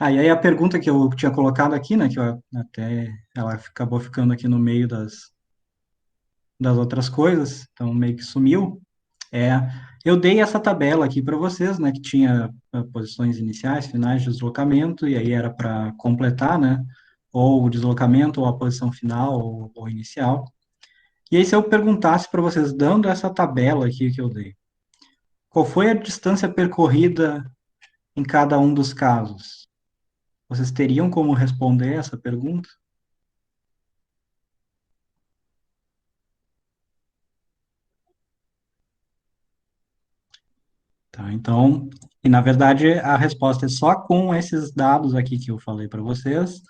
E aí a pergunta que eu tinha colocado aqui, né, que até ela acabou ficando aqui no meio das outras coisas, então meio que sumiu, é, eu dei essa tabela aqui para vocês, né, que tinha posições iniciais, finais de deslocamento, e aí era para completar, né, ou o deslocamento, ou a posição final, ou inicial. E aí se eu perguntasse para vocês, dando essa tabela aqui que eu dei, qual foi a distância percorrida em cada um dos casos? Vocês teriam como responder essa pergunta? Tá, então, e na verdade a resposta é só com esses dados aqui que eu falei para vocês,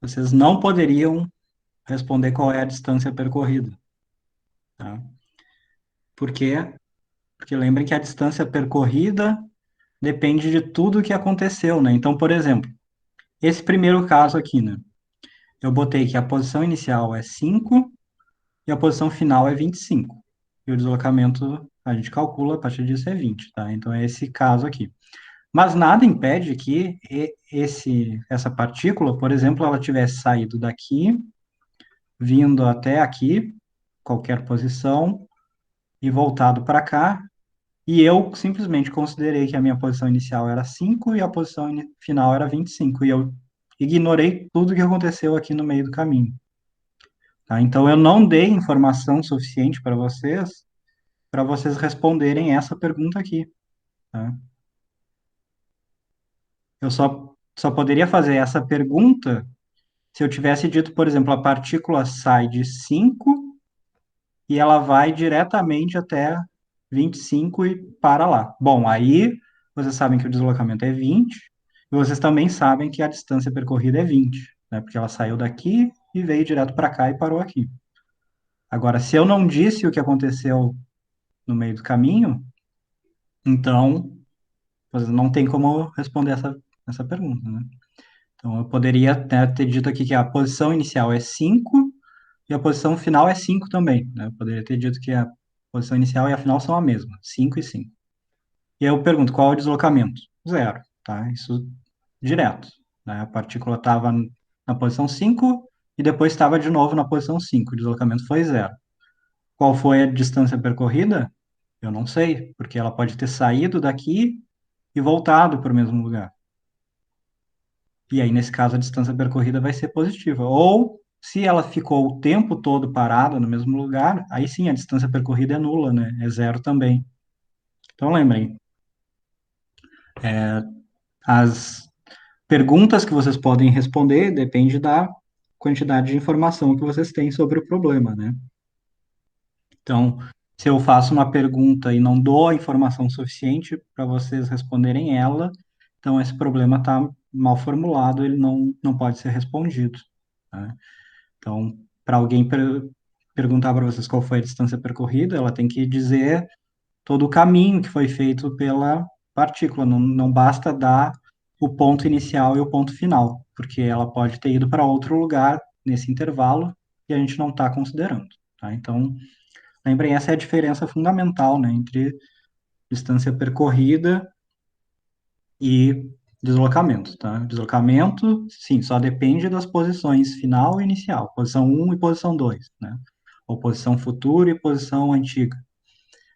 vocês não poderiam responder qual é a distância percorrida, tá? Por quê? Porque lembrem que a distância percorrida depende de tudo que aconteceu, né? Então, por exemplo, esse primeiro caso aqui, né? Eu botei que a posição inicial é 5 e a posição final é 25. E o deslocamento a gente calcula a partir disso é 20, tá? Então é esse caso aqui. Mas nada impede que essa partícula, por exemplo, ela tivesse saído daqui, vindo até aqui, qualquer posição, e voltado para cá, e eu simplesmente considerei que a minha posição inicial era 5 e a posição final era 25, e eu ignorei tudo que aconteceu aqui no meio do caminho. Tá? Então, eu não dei informação suficiente para vocês responderem essa pergunta aqui. Tá? Eu só poderia fazer essa pergunta se eu tivesse dito, por exemplo, a partícula sai de 5 e ela vai diretamente até 25 e para lá. Bom, aí vocês sabem que o deslocamento é 20 e vocês também sabem que a distância percorrida é 20, né? Porque ela saiu daqui e veio direto para cá e parou aqui. Agora, se eu não disse o que aconteceu no meio do caminho, então vocês não tem como responder essa pergunta, né? Então, eu poderia até ter dito aqui que a posição inicial é 5 e a posição final é 5 também, né? Eu poderia ter dito que a posição inicial e a final são a mesma, 5 e 5. E aí eu pergunto, qual é o deslocamento? Zero, tá? Isso direto, né? A partícula estava na posição 5 e depois estava de novo na posição 5. O deslocamento foi zero. Qual foi a distância percorrida? Eu não sei, porque ela pode ter saído daqui e voltado para o mesmo lugar. E aí, nesse caso, a distância percorrida vai ser positiva. Ou, se ela ficou o tempo todo parada no mesmo lugar, aí sim a distância percorrida é nula, né? É zero também. Então, lembrem, as perguntas que vocês podem responder depende da quantidade de informação que vocês têm sobre o problema, né? Então, se eu faço uma pergunta e não dou a informação suficiente para vocês responderem ela, então esse problema está mal formulado, ele não pode ser respondido, né? Então, para alguém perguntar para vocês qual foi a distância percorrida, ela tem que dizer todo o caminho que foi feito pela partícula. Não basta dar o ponto inicial e o ponto final, porque ela pode ter ido para outro lugar nesse intervalo e a gente não está considerando. Tá? Então, lembrem, essa é a diferença fundamental, né, entre distância percorrida e deslocamento, tá? Deslocamento, sim, só depende das posições final e inicial, posição um e posição 2, né? Ou posição futura e posição antiga.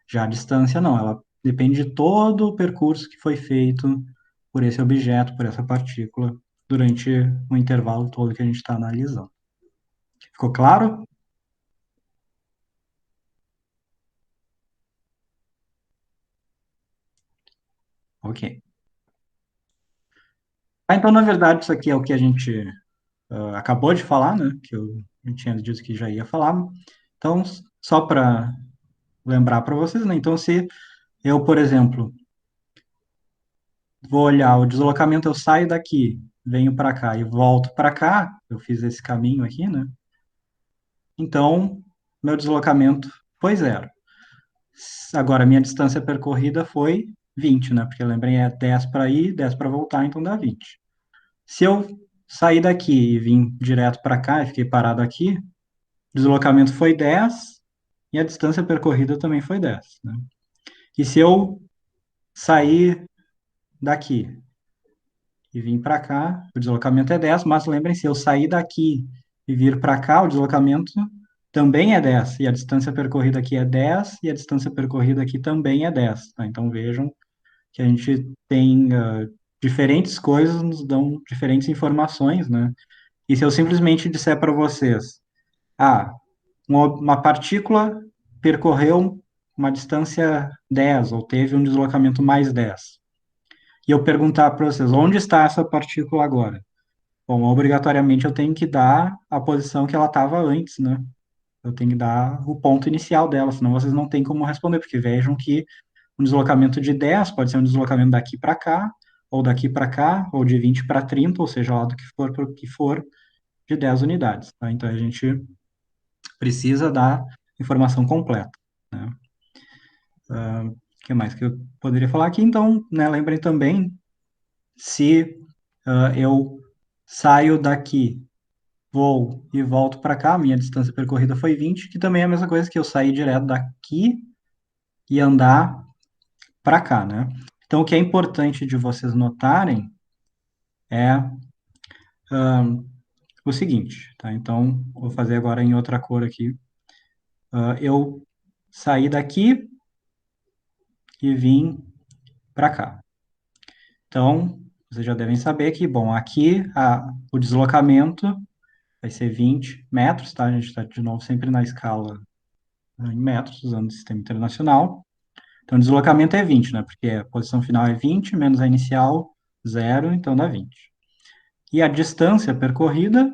Já a distância não, ela depende de todo o percurso que foi feito por esse objeto, por essa partícula, durante o intervalo todo que a gente está analisando. Ficou claro? Ok. Então, na verdade, isso aqui é o que a gente acabou de falar, né? Que eu tinha dito que já ia falar. Então, só para lembrar para vocês, né? Então, se eu, por exemplo, vou olhar o deslocamento, eu saio daqui, venho para cá e volto para cá, eu fiz esse caminho aqui, né? Então, meu deslocamento foi zero. Agora, minha distância percorrida foi 20, né? Porque lembrem, é 10 para ir, 10 para voltar, então dá 20. Se eu sair daqui e vim direto para cá e fiquei parado aqui, o deslocamento foi 10 e a distância percorrida também foi 10, né? E se eu sair daqui e vim para cá, o deslocamento é 10, mas lembrem-se, eu sair daqui e vir para cá, o deslocamento também é 10, e a distância percorrida aqui é 10, e a distância percorrida aqui também é 10, tá? Então vejam que a gente tem diferentes coisas, nos dão diferentes informações, né? E se eu simplesmente disser para vocês, ah, uma partícula percorreu uma distância 10, ou teve um deslocamento mais 10, e eu perguntar para vocês, onde está essa partícula agora? Bom, obrigatoriamente eu tenho que dar a posição que ela estava antes, né? Eu tenho que dar o ponto inicial dela, senão vocês não têm como responder, porque vejam que um deslocamento de 10 pode ser um deslocamento daqui para cá, ou daqui para cá, ou de 20 para 30, ou seja, lá do que for para o que for, de 10 unidades, tá? Então a gente precisa dar informação completa, né? O que mais que eu poderia falar aqui? Então, né, lembrem também, se eu saio daqui, vou e volto para cá, minha distância percorrida foi 20, que também é a mesma coisa que eu sair direto daqui e andar para cá, né? Então, o que é importante de vocês notarem é o seguinte, tá? Então, vou fazer agora em outra cor aqui. Eu saí daqui e vim para cá. Então, vocês já devem saber que, bom, aqui o deslocamento vai ser 20 metros, tá? A gente está, de novo, sempre na escala em metros, usando o sistema internacional. Então, o deslocamento é 20, né? Porque a posição final é 20, menos a inicial, 0, então dá 20. E a distância percorrida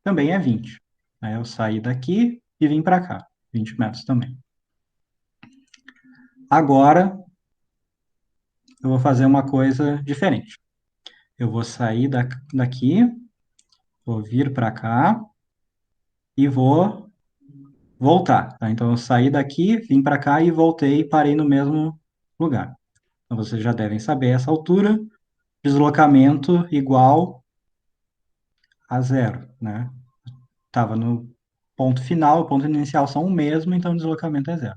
também é 20, né? Eu saí daqui e vim para cá, 20 metros também. Agora, eu vou fazer uma coisa diferente. Eu vou sair daqui, vou vir para cá e vou voltar, tá? Então, eu saí daqui, vim para cá e voltei e parei no mesmo lugar. Então, vocês já devem saber essa altura, deslocamento igual a 0, né? Estava no ponto final, o ponto inicial são o mesmo, então o deslocamento é 0.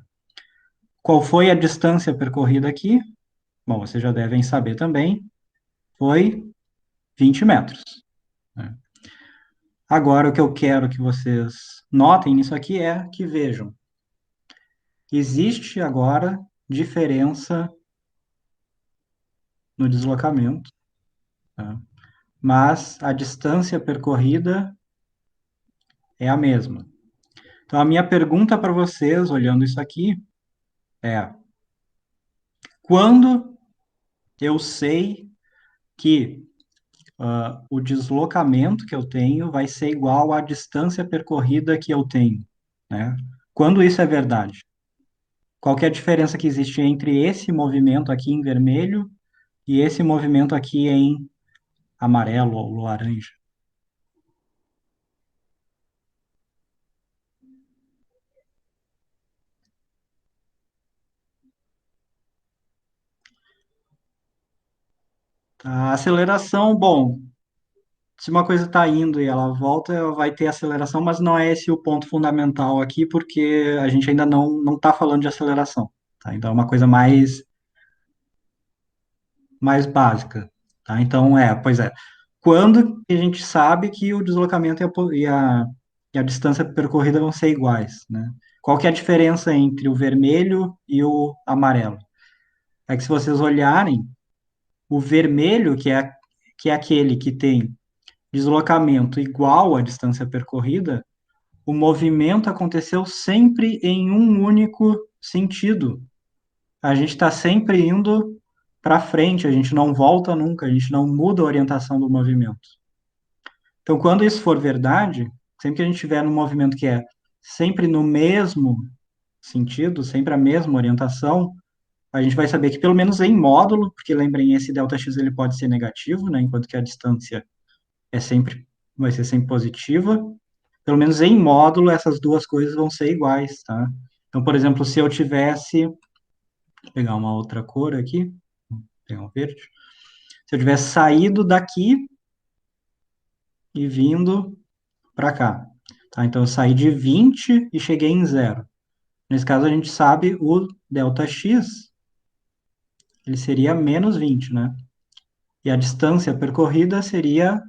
Qual foi a distância percorrida aqui? Bom, vocês já devem saber também, foi 20 metros, né? Agora, o que eu quero que vocês notem nisso aqui é que vejam, existe agora diferença no deslocamento, tá? Mas a distância percorrida é a mesma. Então, a minha pergunta para vocês, olhando isso aqui, é: quando eu sei que o deslocamento que eu tenho vai ser igual à distância percorrida que eu tenho, né? Quando isso é verdade? Qual que é a diferença que existe entre esse movimento aqui em vermelho e esse movimento aqui em amarelo ou laranja? A aceleração, bom, se uma coisa está indo e ela volta, ela vai ter aceleração, mas não é esse o ponto fundamental aqui, porque a gente ainda não está falando de aceleração, tá? Então é uma coisa mais básica, tá? Então pois é, quando a gente sabe que o deslocamento e a distância percorrida vão ser iguais, né? Qual que é a diferença entre o vermelho e o amarelo? É que se vocês olharem, o vermelho, que é aquele que tem deslocamento igual à distância percorrida, o movimento aconteceu sempre em um único sentido. A gente está sempre indo para frente, a gente não volta nunca, a gente não muda a orientação do movimento. Então, quando isso for verdade, sempre que a gente tiver um movimento que é sempre no mesmo sentido, sempre a mesma orientação, a gente vai saber que pelo menos em módulo, porque lembrem, esse Δx ele pode ser negativo, né, enquanto que a distância vai ser sempre positiva. Pelo menos em módulo, essas duas coisas vão ser iguais, tá? Então, por exemplo, se eu tivesse, vou pegar uma outra cor aqui, vou pegar um verde. Se eu tivesse saído daqui e vindo para cá, tá? Então, eu saí de 20 e cheguei em 0. Nesse caso, a gente sabe o Δx, ele seria menos 20, né? e a distância percorrida seria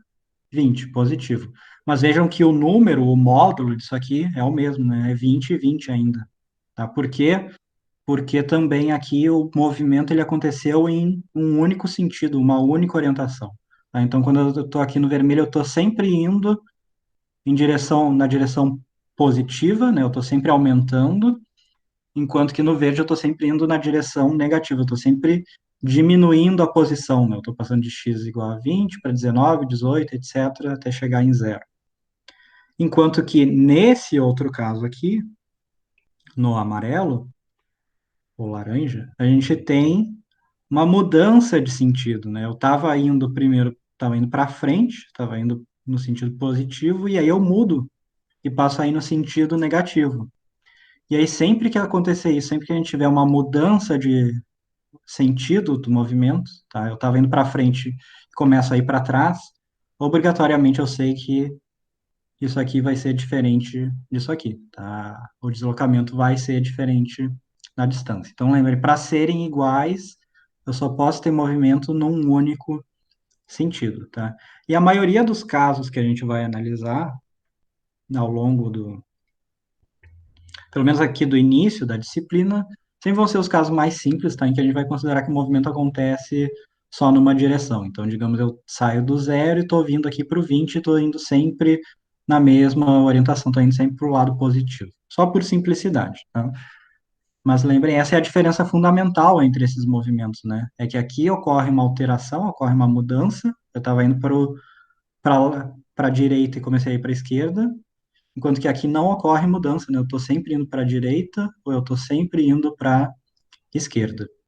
20, positivo. Mas vejam que o número, o módulo disso aqui é o mesmo, né? É 20 e 20 ainda, tá? Por quê? Porque também aqui o movimento ele aconteceu em um único sentido, uma única orientação, tá? Então, quando eu estou aqui no vermelho, eu estou sempre indo na direção positiva, né? Eu estou sempre aumentando, enquanto que no verde eu estou sempre indo na direção negativa, eu estou sempre diminuindo a posição, né? Eu estou passando de x igual a 20 para 19, 18, etc., até chegar em zero. Enquanto que nesse outro caso aqui, no amarelo ou laranja, a gente tem uma mudança de sentido, né? Eu estava indo primeiro, estava indo para frente, estava indo no sentido positivo, e aí eu mudo e passo a ir no sentido negativo. E aí, sempre que acontecer isso, sempre que a gente tiver uma mudança de sentido do movimento, tá? Eu estava indo para frente e começo a ir para trás, obrigatoriamente eu sei que isso aqui vai ser diferente disso aqui, tá? O deslocamento vai ser diferente na distância. Então, lembre, para serem iguais, eu só posso ter movimento num único sentido, tá? E a maioria dos casos que a gente vai analisar ao longo pelo menos aqui do início da disciplina, sempre vão ser os casos mais simples, tá? Em que a gente vai considerar que o movimento acontece só numa direção. Então, digamos, eu saio do zero e estou vindo aqui para o 20 e estou indo sempre na mesma orientação, estou indo sempre para o lado positivo. Só por simplicidade, tá? Mas lembrem, essa é a diferença fundamental entre esses movimentos, né? É que aqui ocorre uma alteração, ocorre uma mudança. Eu estava indo para a direita e comecei a ir para a esquerda, enquanto que aqui não ocorre mudança, né? Eu estou sempre indo para a direita ou eu estou sempre indo para a esquerda.